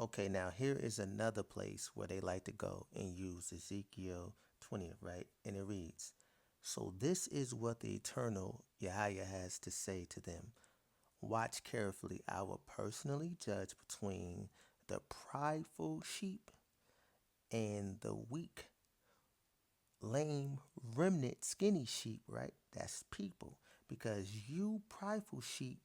Okay, now here is another place where they like to go and use Ezekiel 20, right? And it reads, "So this is what the eternal Yahweh has to say to them. Watch carefully. I will personally judge between the prideful sheep and the weak, lame, remnant, skinny sheep," right? That's people. Because you prideful sheep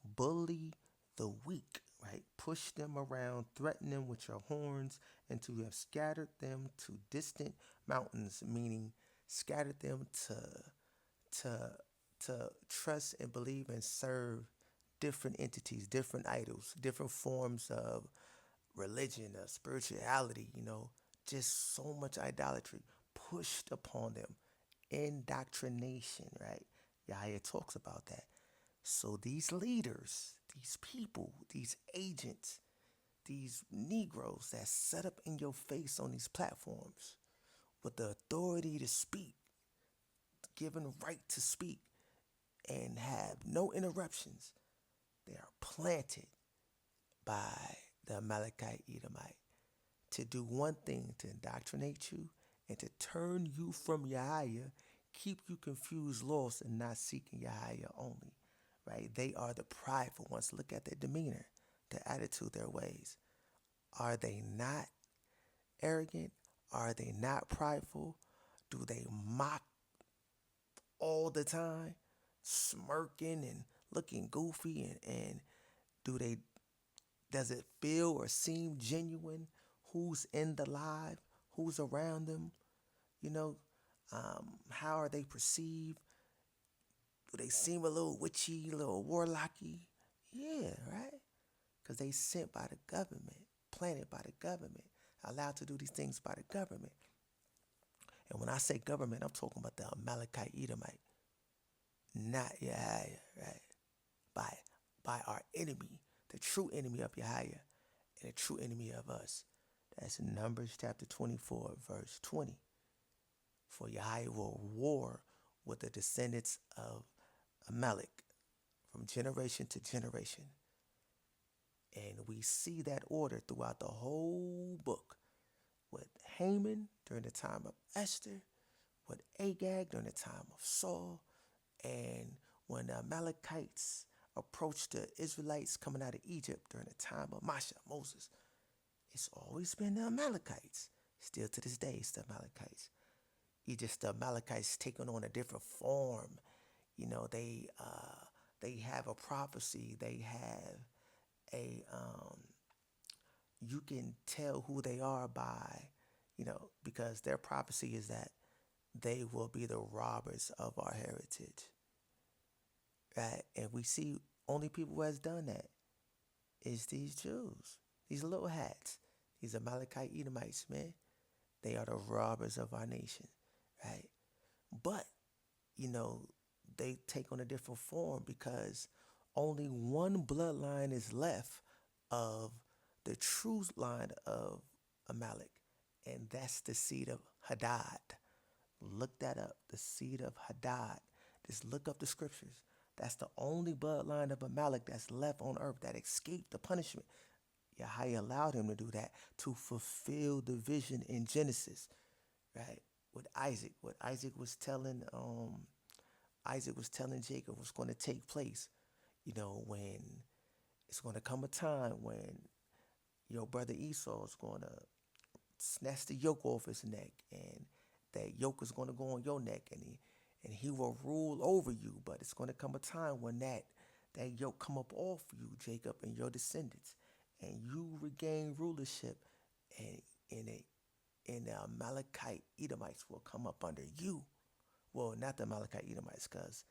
bully the weak, right? Push them around, threaten them with your horns, and to have scattered them to distant mountains, meaning scattered them to to trust and believe and serve different entities, different idols, different forms of religion, spirituality, just so much idolatry pushed upon them. Indoctrination, right? Yahya talks about that. So these leaders, these people, these agents, these Negroes that set up in your face on these platforms with the authority to speak, given right to speak, and have no interruptions, they are planted by the Amalekite Edomite to do one thing, to indoctrinate you and to turn you from Yahweh, keep you confused, lost, and not seeking Yahweh only. Right? They are the prideful ones. Look at their demeanor, their attitude, their ways. Are they not arrogant? Are they not prideful? Do they mock all the time, smirking and looking goofy? And do they does it feel or seem genuine? Who's in the live? Who's around them? You know, how are they perceived? Do they seem a little witchy, a little warlocky? Yeah, right? Because they sent by the government, planted by the government, allowed to do these things by the government. And when I say government, I'm talking about the Amalekite Edomite, not Yahweh, right? By by our enemy, the true enemy of Yahweh, and the true enemy of us. That's in Numbers chapter 24, verse 20. For Yahweh will war with the descendants of Amalek from generation to generation. And we see that order throughout the whole book with Haman during the time of Esther, with Agag during the time of Saul, and when the Amalekites approached the Israelites coming out of Egypt during the time of Moses. It's always been the Amalekites. Still to this day, it's the Amalekites. You just the Amalekites taking on a different form. They have a prophecy. They have a you can tell who they are by, because their prophecy is that they will be the robbers of our heritage, right? And we see only people who has done that is these Jews, these little hats, these Amalekite Edomites, man. They are the robbers of our nation, right? But, you know, they take on a different form because only one bloodline is left of the true line of Amalek, and that's the seed of Hadad. Look that up, the seed of Hadad. Just look up the scriptures. That's the only bloodline of Amalek that's left on earth that escaped the punishment. Yahweh allowed him to do that to fulfill the vision in Genesis, right? With Isaac, what Isaac was telling Jacob was going to take place. When it's going to come a time when your brother Esau is going to snatch the yoke off his neck, and that yoke is going to go on your neck, and he will rule over you. But it's going to come a time when that yoke come up off you, Jacob, and your descendants, and you regain rulership, and in a and the Amalekite Edomites will come up under you. Well, not the Amalekite Edomites, because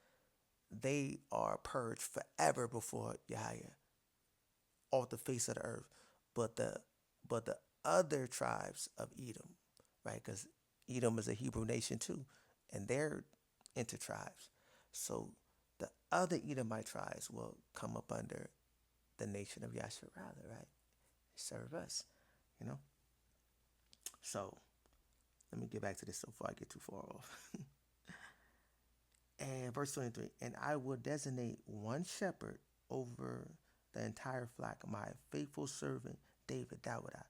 they are purged forever before Yahweh off the face of the earth. But the other tribes of Edom, right? Because Edom is a Hebrew nation too, and they're into tribes. So the other Edomite tribes will come up under the nation of Yasharala, right? Serve us, you know. So let me get back to this before I get too far off. And verse 23, and I will designate one shepherd over the entire flock, my faithful servant David Dawada.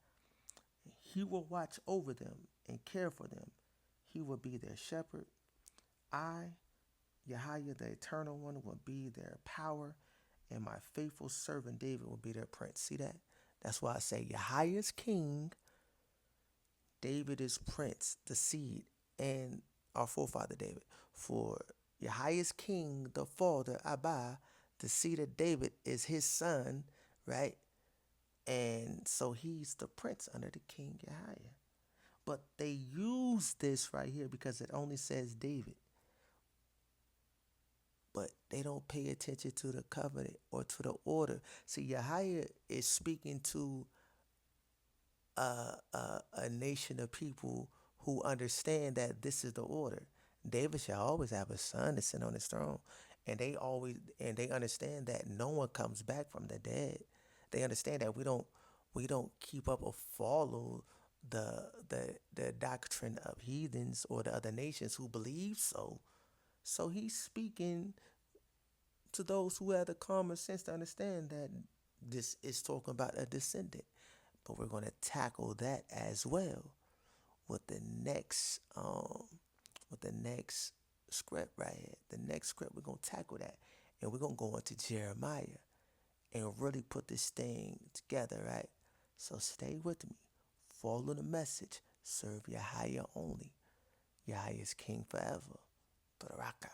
He will watch over them and care for them. He will be their shepherd. I, Yahweh, the Eternal One, will be their power, and my faithful servant David will be their prince. See that? That's why I say Yahweh is king, David is prince, the seed, and our forefather David. For Yahweh is king, the father, Abba, the seed of David is his son, right? And so he's the prince under the king Yahweh. But they use this right here because it only says David. But they don't pay attention to the covenant or to the order. See, Yahweh is speaking to a nation of people who understand that this is the order. David shall always have a son to sit on his throne, and they understand that no one comes back from the dead. They understand that we don't keep up or follow the doctrine of heathens or the other nations who believe so. So he's speaking to those who have the common sense to understand that this is talking about a descendant. But we're going to tackle that as well with the next script right here. The next script, we're going to tackle that, and we're going to go into Jeremiah and really put this thing together, right? So stay with me. Follow the message. Serve Yahweh only. Yahweh is king forever. Baraka.